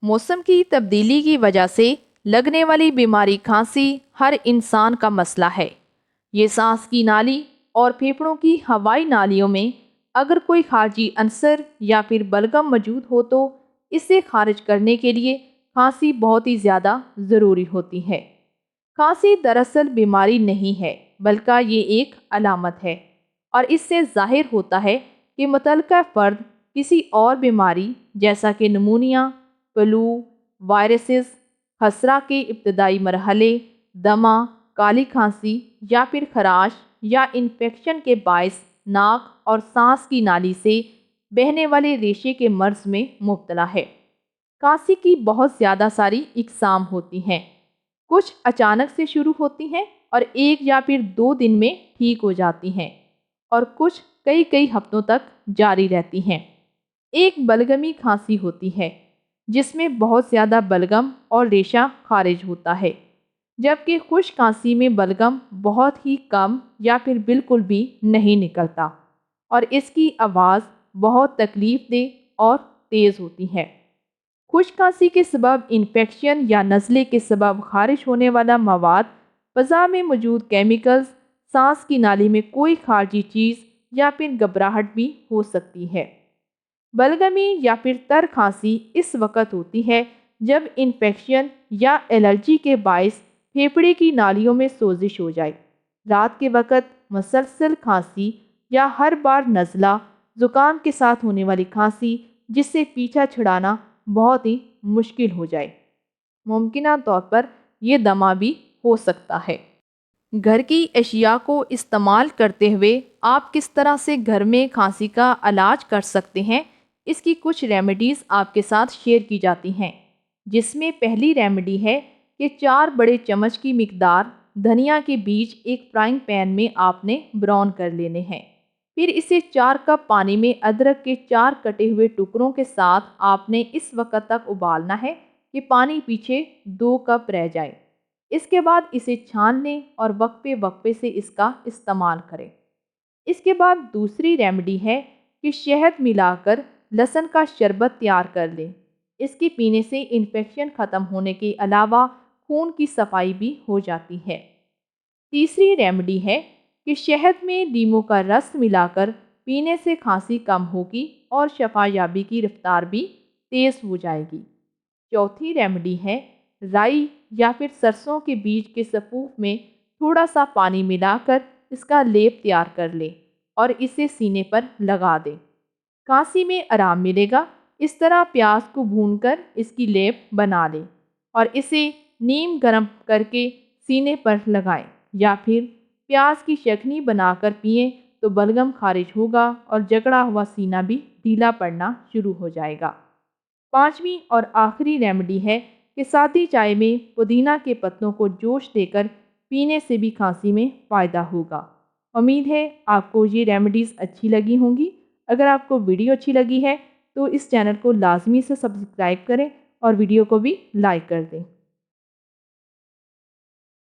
मौसम की तब्दीली की वजह से लगने वाली बीमारी खांसी हर इंसान का मसला है। ये सांस की नाली और फेफड़ों की हवाई नालियों में अगर कोई खारजी अंसर या फिर बलगम मौजूद हो तो इसे खारिज करने के लिए खांसी बहुत ही ज़्यादा ज़रूरी होती है। खांसी दरअसल बीमारी नहीं है, बल्कि ये एक अलामत है और इससे ज़ाहिर होता है कि मुतल्लिका फ़र्द किसी और बीमारी जैसा कि नमूनिया, फ्लू, वायरसेस, खसरा के इब्तदाई मरहले, दमा, काली खांसी या फिर खराश या इन्फेक्शन के बायस नाक और सांस की नाली से बहने वाले रेशे के मर्ज में मुब्तला है। खांसी की बहुत ज़्यादा सारी इकसाम होती हैं। कुछ अचानक से शुरू होती हैं और 1 या फिर 2 दिन में ठीक हो जाती हैं और कुछ कई कई हफ्तों तक जारी रहती हैं। एक बलगमी खांसी होती है जिसमें बहुत ज़्यादा बलगम और रेशा खारिज होता है, जबकि खुश्क खांसी में बलगम बहुत ही कम या फिर बिल्कुल भी नहीं निकलता और इसकी आवाज़ बहुत तकलीफ दे और तेज़ होती है। खुश्क खांसी के सबब इन्फेक्शन या नज़ले के सबब खारिज होने वाला मवाद, फ़ज़ा में मौजूद केमिकल्स, सांस की नाली में कोई खारजी चीज़ या फिर घबराहट भी हो सकती है। बलगमी या फिर तर खांसी इस वक्त होती है जब इन्फेक्शन या एलर्जी के बायस फेफड़े की नालियों में सोजिश हो जाए। रात के वक्त मुसलसल खांसी या हर बार नज़ला, ज़ुकाम के साथ होने वाली खांसी जिससे पीछा छुड़ाना बहुत ही मुश्किल हो जाए। मुमकिना तौर पर यह दमा भी हो सकता है। घर की अशिया को इस्तेमाल करते हुए आप किस तरह से घर में खांसी का इलाज कर सकते हैं, इसकी कुछ रेमेडीज़ आपके साथ शेयर की जाती हैं, जिसमें पहली रेमेडी है कि 4 बड़े चम्मच की मिकदार धनिया के बीज एक फ्राइंग पैन में आपने ब्राउन कर लेने हैं। फिर इसे 4 कप पानी में अदरक के 4 कटे हुए टुकड़ों के साथ आपने इस वक्त तक उबालना है कि पानी पीछे 2 कप रह जाए। इसके बाद इसे छान लें और वक्फे वक्फे से इसका इस्तेमाल करें। इसके बाद दूसरी रेमेडी है कि शहद मिलाकर लहसुन का शरबत तैयार कर लें। इसके पीने से इन्फेक्शन ख़त्म होने के अलावा खून की सफाई भी हो जाती है। तीसरी रेमेडी है कि शहद में नींबू का रस मिलाकर पीने से खांसी कम होगी और शफायाबी की रफ्तार भी तेज़ हो जाएगी। चौथी रेमेडी है राई या फिर सरसों के बीज के सफ़ूफ में थोड़ा सा पानी मिलाकर इसका लेप तैयार कर लें और इसे सीने पर लगा दें। खांसी में आराम मिलेगा। इस तरह प्याज को भूनकर इसकी लेप बना लें और इसे नीम गर्म करके सीने पर लगाएं या फिर प्याज की चटनी बनाकर पिएं तो बलगम खारिज होगा और जकड़ा हुआ सीना भी ढीला पड़ना शुरू हो जाएगा। पांचवी और आखिरी रेमेडी है कि सादी चाय में पुदीना के पत्तों को जोश देकर पीने से भी खांसी में फ़ायदा होगा। उम्मीद है आपको ये रेमेडीज़ अच्छी लगी होंगी। अगर आपको वीडियो अच्छी लगी है तो इस चैनल को लाजमी से सब्सक्राइब करें और वीडियो को भी लाइक कर दें।